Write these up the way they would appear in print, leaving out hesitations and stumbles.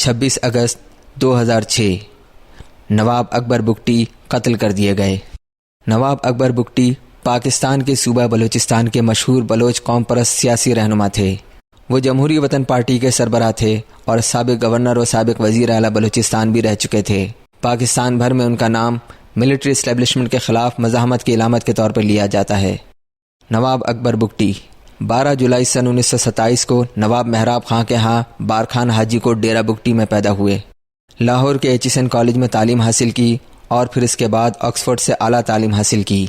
26 اگست 2006 نواب اکبر بگٹی قتل کر دیے گئے۔ نواب اکبر بگٹی پاکستان کے صوبہ بلوچستان کے مشہور بلوچ قوم پرست سیاسی رہنما تھے۔ وہ جمہوری وطن پارٹی کے سربراہ تھے اور سابق گورنر و سابق وزیر اعلیٰ بلوچستان بھی رہ چکے تھے۔ پاکستان بھر میں ان کا نام ملٹری اسٹیبلشمنٹ کے خلاف مزاحمت کی علامت کے طور پر لیا جاتا ہے۔ نواب اکبر بگٹی 12 جولائی سن 1927 کو نواب محراب خان کے ہاں بارخان حاجی کو ڈیرہ بگٹی میں پیدا ہوئے۔ لاہور کے ایچیسن کالج میں تعلیم حاصل کی اور پھر اس کے بعد آکسفورڈ سے اعلیٰ تعلیم حاصل کی۔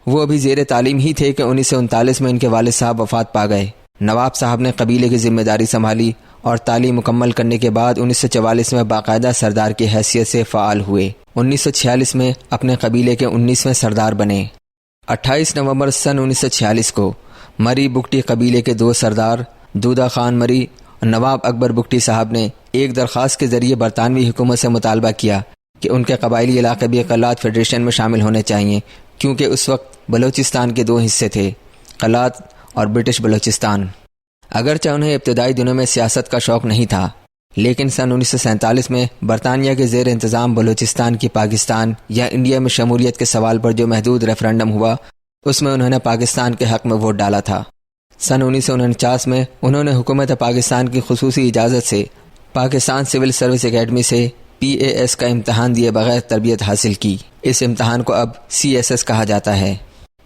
وہ ابھی زیر تعلیم ہی تھے کہ 1939 میں ان کے والد صاحب وفات پا گئے۔ نواب صاحب نے قبیلے کی ذمہ داری سنبھالی اور تعلیم مکمل کرنے کے بعد 1944 میں باقاعدہ سردار کی حیثیت سے فعال ہوئے۔ 1946 میں اپنے قبیلے کے 19ویں سردار بنے۔ 28 نومبر سن 1946 کو مری بگٹی قبیلے کے 2 سردار دودہ خان مری اور نواب اکبر بگٹی صاحب نے ایک درخواست کے ذریعے برطانوی حکومت سے مطالبہ کیا کہ ان کے قبائلی علاقے بھی قلات فیڈریشن میں شامل ہونے چاہیے، کیونکہ اس وقت بلوچستان کے 2 حصے تھے، قلات اور برٹش بلوچستان۔ اگرچہ انہیں ابتدائی دنوں میں سیاست کا شوق نہیں تھا، لیکن سن 1947 میں برطانیہ کے زیر انتظام بلوچستان کی پاکستان یا انڈیا میں شمولیت کے سوال پر جو محدود ریفرنڈم ہوا، اس میں انہوں نے پاکستان کے حق میں ووٹ ڈالا تھا۔ سن 1949 میں انہوں نے حکومت پاکستان کی خصوصی اجازت سے پاکستان سول سروس اکیڈمی سے PAS کا امتحان دیے بغیر تربیت حاصل کی۔ اس امتحان کو اب CSS کہا جاتا ہے۔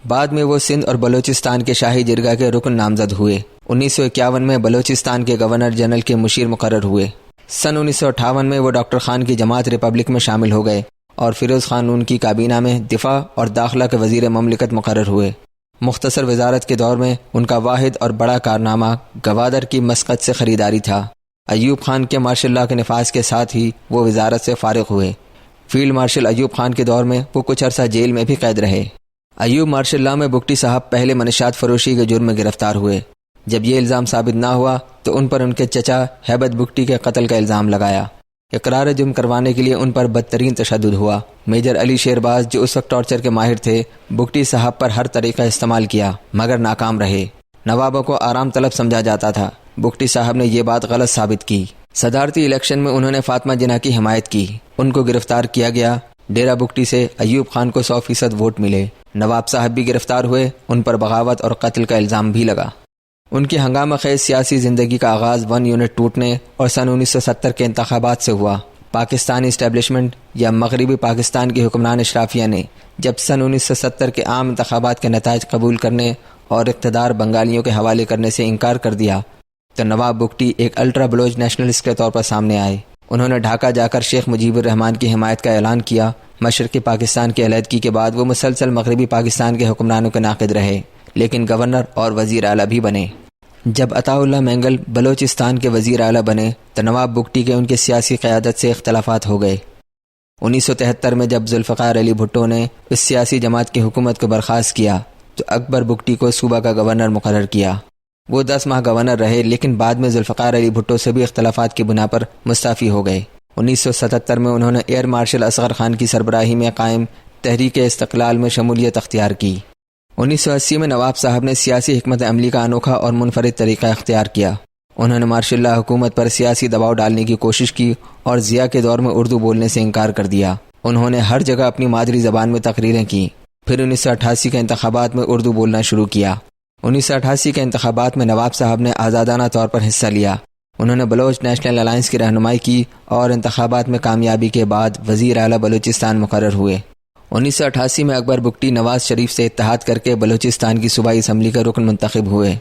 بعد میں وہ سندھ اور بلوچستان کے شاہی جرگہ کے رکن نامزد ہوئے۔ 1951 میں بلوچستان کے گورنر جنرل کے مشیر مقرر ہوئے۔ سن 1958 میں وہ ڈاکٹر خان کی جماعت ریپبلک میں شامل ہو گئے اور فیروز خان نون کی کابینہ میں دفاع اور داخلہ کے وزیر مملکت مقرر ہوئے۔ مختصر وزارت کے دور میں ان کا واحد اور بڑا کارنامہ گوادر کی مسقط سے خریداری تھا۔ ایوب خان کے مارشل لا کے نفاذ کے ساتھ ہی وہ وزارت سے فارغ ہوئے۔ فیلڈ مارشل ایوب خان کے دور میں وہ کچھ عرصہ جیل میں بھی قید رہے۔ ایوب مارشل لا میں بگٹی صاحب پہلے منشیات فروشی کے جرم میں گرفتار ہوئے۔ جب یہ الزام ثابت نہ ہوا تو ان پر ان کے چچا ہیبت بگٹی کے قتل کا الزام لگایا۔ اقرار جرم کروانے کے لیے ان پر بدترین تشدد ہوا۔ میجر علی شیرباز جو اس وقت ٹارچر کے ماہر تھے، بگٹی صاحب پر ہر طریقہ استعمال کیا مگر ناکام رہے۔ نوابوں کو آرام طلب سمجھا جاتا تھا۔ بگٹی صاحب نے یہ بات غلط ثابت کی۔ صدارتی الیکشن میں انہوں نے فاطمہ جناح کی حمایت کی۔ ان کو گرفتار کیا گیا۔ ڈیرہ بگٹی سے ایوب خان کو 100% ووٹ ملے۔ نواب صاحب بھی گرفتار ہوئے۔ ان پر بغاوت اور قتل کا الزام بھی لگا۔ ان کی ہنگامہ خیز سیاسی زندگی کا آغاز 1 یونٹ ٹوٹنے اور سن 1970 کے انتخابات سے ہوا۔ پاکستانی اسٹیبلشمنٹ یا مغربی پاکستان کی حکمران اشرافیہ نے جب سن 1970 کے عام انتخابات کے نتائج قبول کرنے اور اقتدار بنگالیوں کے حوالے کرنے سے انکار کر دیا تو نواب بگٹی ایک الٹرا بلوچ نیشنلسٹ کے طور پر سامنے آئے۔ انہوں نے ڈھاکہ جا کر شیخ مجیب الرحمان کی حمایت کا اعلان کیا۔ مشرقی پاکستان کی علیحدگی کے بعد وہ مسلسل مغربی پاکستان کے حکمرانوں کے ناقد رہے، لیکن گورنر اور وزیر اعلیٰ بھی بنے۔ جب عطا اللہ مینگل بلوچستان کے وزیر اعلیٰ بنے تو نواب بگٹی کے ان کی سیاسی قیادت سے اختلافات ہو گئے۔ 1973 میں جب ذوالفقار علی بھٹو نے اس سیاسی جماعت کی حکومت کو برخاست کیا تو اکبر بگٹی کو صوبہ کا گورنر مقرر کیا۔ وہ 10 ماہ گورنر رہے، لیکن بعد میں ذوالفقار علی بھٹو سے بھی اختلافات کی بنا پر مستعفی ہو گئے۔ 1977 میں انہوں نے ایئر مارشل اصغر خان کی سربراہی میں قائم تحریک استقلال میں شمولیت اختیار کی۔ 1980 میں نواب صاحب نے سیاسی حکمت عملی کا انوکھا اور منفرد طریقہ اختیار کیا۔ انہوں نے مارشل لا حکومت پر سیاسی دباؤ ڈالنے کی کوشش کی اور ضیاء کے دور میں اردو بولنے سے انکار کر دیا۔ انہوں نے ہر جگہ اپنی مادری زبان میں تقریریں کی۔ پھر 1988 کے انتخابات میں اردو بولنا شروع کیا۔ 1988 کے انتخابات میں نواب صاحب نے آزادانہ طور پر حصہ لیا۔ انہوں نے بلوچ نیشنل الائنس کی رہنمائی کی اور انتخابات میں کامیابی کے بعد وزیر اعلیٰ بلوچستان مقرر ہوئے۔ 1988 میں اکبر بگٹی نواز شریف سے اتحاد کر کے بلوچستان کی صوبائی اسمبلی کا رکن منتخب ہوئے۔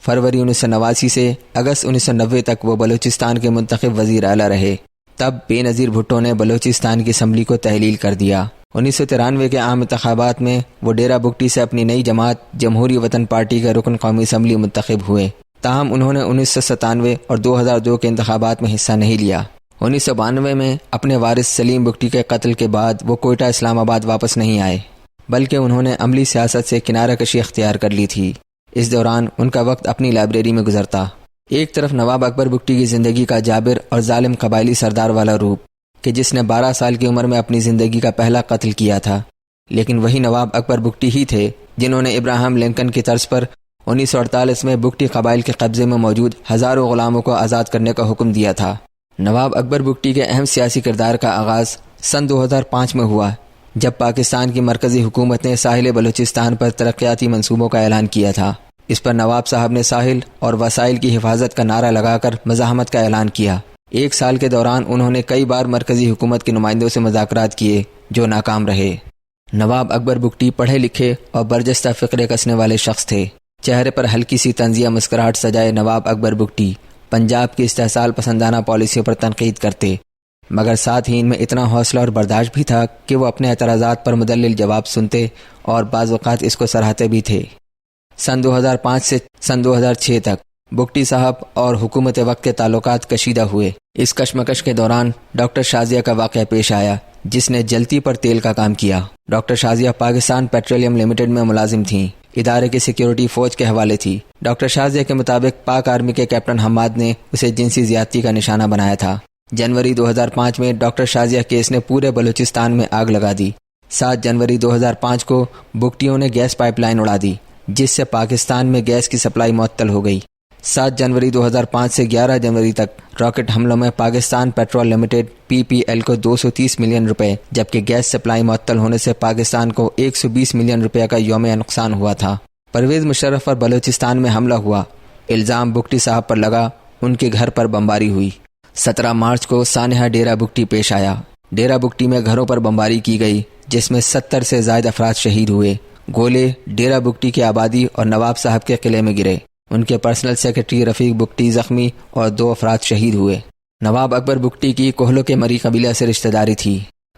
فروری 1989 سے اگست 1990 تک وہ بلوچستان کے منتخب وزیر اعلیٰ رہے۔ تب بے نظیر بھٹو نے بلوچستان کی اسمبلی کو تحلیل کر دیا۔ 1993 کے عام انتخابات میں وہ ڈیرہ بگٹی سے اپنی نئی جماعت جمہوری وطن پارٹی کا رکن قومی اسمبلی منتخب ہوئے۔ تاہم انہوں نے 1997 اور 2002 کے انتخابات میں حصہ نہیں لیا۔ 1992 میں اپنے وارث سلیم بگٹی کے قتل کے بعد وہ کوئٹہ اسلام آباد واپس نہیں آئے، بلکہ انہوں نے عملی سیاست سے کنارہ کشی اختیار کر لی تھی۔ اس دوران ان کا وقت اپنی لائبریری میں گزرتا۔ ایک طرف نواب اکبر بگٹی کی زندگی کا جابر اور ظالم قبائلی سردار والا روپ کہ جس نے 12 سال کی عمر میں اپنی زندگی کا پہلا قتل کیا تھا، لیکن وہی نواب اکبر بگٹی ہی تھے جنہوں نے ابراہیم لنکن کی طرز پر 1948 میں بگٹی قبائل کے قبضے میں موجود ہزاروں غلاموں کو آزاد کرنے کا حکم دیا تھا۔ نواب اکبر بگٹی کے اہم سیاسی کردار کا آغاز سن 2005 میں ہوا، جب پاکستان کی مرکزی حکومت نے ساحل بلوچستان پر ترقیاتی منصوبوں کا اعلان کیا تھا۔ اس پر نواب صاحب نے ساحل اور وسائل کی حفاظت کا نعرہ لگا کر مزاحمت کا اعلان کیا۔ ایک سال کے دوران انہوں نے کئی بار مرکزی حکومت کے نمائندوں سے مذاکرات کیے جو ناکام رہے۔ نواب اکبر بگٹی پڑھے لکھے اور برجستہ فکرے کسنے والے شخص تھے۔ چہرے پر ہلکی سی طنزیہ مسکراہٹ سجائے نواب اکبر بگٹی پنجاب کی استحصال پسندانہ پالیسیوں پر تنقید کرتے، مگر ساتھ ہی ان میں اتنا حوصلہ اور برداشت بھی تھا کہ وہ اپنے اعتراضات پر مدلل جواب سنتے اور بعض اوقات اس کو سراہتے بھی تھے۔ سن 2005 سے سن 2006 تک بگٹی صاحب اور حکومت وقت کے تعلقات کشیدہ ہوئے۔ اس کشمکش کے دوران ڈاکٹر شازیہ کا واقعہ پیش آیا، جس نے جلتی پر تیل کا کام کیا۔ Doctor Shazia Pakistan petroleum limited میں ملازم تھیں، ادارے کی سیکیورٹی فوج کے حوالے تھی۔ ڈاکٹر شازیہ کے مطابق پاک آرمی کے کیپٹن حماد نے اسے جنسی زیادتی کا نشانہ بنایا تھا۔ جنوری 2005 میں ڈاکٹر شازیہ کیس نے پورے بلوچستان میں آگ لگا دی۔ 7 جنوری 2005 کو بگٹیوں نے گیس پائپ لائن اڑا دی، جس سے پاکستان میں گیس کی سپلائی معطل ہو گئی۔ 7 جنوری 2005 سے 11 جنوری تک راکٹ حملوں میں پاکستان پیٹرول لمیٹڈ PPL کو 230 ملین روپے، جبکہ گیس سپلائی معطل ہونے سے پاکستان کو 120 ملین روپے کا یومیہ نقصان ہوا تھا۔ پرویز مشرف پر بلوچستان میں حملہ ہوا، الزام بگٹی صاحب پر لگا، ان کے گھر پر بمباری ہوئی۔ 17 مارچ کو سانحہ ڈیرہ بگٹی پیش آیا۔ ڈیرہ بگٹی میں گھروں پر بمباری کی گئی، جس میں 70 سے زائد افراد شہید ہوئے۔ گولے ڈیرہ بگٹی کی آبادی اور نواب صاحب کے قلعے میں گرے۔ ان کے پرسنل سیکرٹری رفیق بگٹی زخمی اور 2 افراد شہید ہوئے۔ نواب اکبر بگٹی کی کوہلوں کے مری قبیلہ سے رشتہ داری تھی۔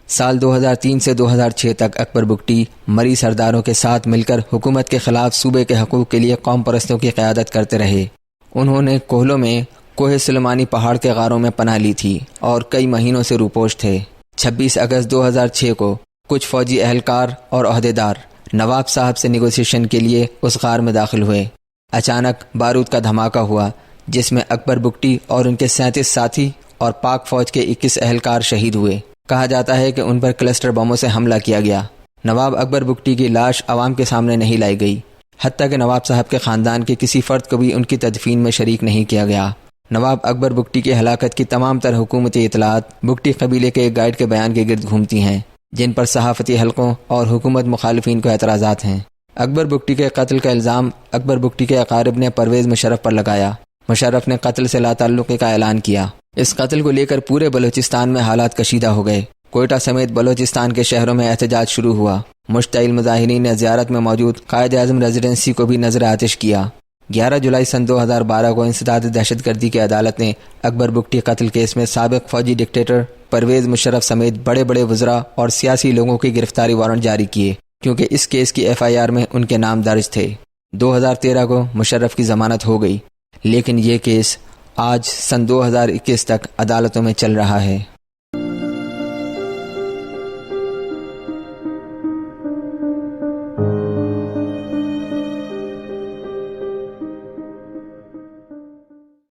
سال 2003 سے 2006 تک اکبر بگٹی مری سرداروں کے ساتھ مل کر حکومت کے خلاف صوبے کے حقوق کے لیے قوم پرستوں کی قیادت کرتے رہے۔ انہوں نے کوہلوں میں کوہ سلیمانی پہاڑ کے غاروں میں پناہ لی تھی اور کئی مہینوں سے روپوش تھے۔ 26 اگست 2006 کو کچھ فوجی اہلکار اور عہدیدار نواب صاحب سے نیگوسیشن کے لیے اس غار میں داخل ہوئے۔ اچانک بارود کا دھماکہ ہوا، جس میں اکبر بگٹی اور ان کے 37 ساتھی اور پاک فوج کے 21 اہلکار شہید ہوئے۔ کہا جاتا ہے کہ ان پر کلسٹر بموں سے حملہ کیا گیا۔ نواب اکبر بگٹی کی لاش عوام کے سامنے نہیں لائی گئی، حتیٰ کہ نواب صاحب کے خاندان کے کسی فرد کو بھی ان کی تدفین میں شریک نہیں کیا گیا۔ نواب اکبر بگٹی کی ہلاکت کی تمام تر حکومتی اطلاعات بگٹی قبیلے کے ایک گائیڈ کے بیان کے گرد گھومتی ہیں، جن پر صحافتی حلقوں اور حکومت مخالفین کو اعتراضات ہیں۔ اکبر بگٹی کے قتل کا الزام اکبر بگٹی کے اقارب نے پرویز مشرف پر لگایا۔ مشرف نے قتل سے لا تعلقی کا اعلان کیا۔ اس قتل کو لے کر پورے بلوچستان میں حالات کشیدہ ہو گئے۔ کوئٹہ سمیت بلوچستان کے شہروں میں احتجاج شروع ہوا۔ مشتعل مظاہرین نے زیارت میں موجود قائد اعظم ریزیڈنسی کو بھی نظر آتش کیا۔ 11 جولائی سن 2012 کو انسداد دہشت گردی کی عدالت نے اکبر بگٹی قتل کیس میں سابق فوجی ڈکٹیٹر پرویز مشرف سمیت بڑے بڑے وزراء اور سیاسی لوگوں کی گرفتاری وارنٹ جاری کیے، کیونکہ اس کیس کی FIR میں ان کے نام درج تھے۔ 2013 کو مشرف کی ضمانت ہو گئی، لیکن یہ کیس آج سن 2021 تک عدالتوں میں چل رہا ہے۔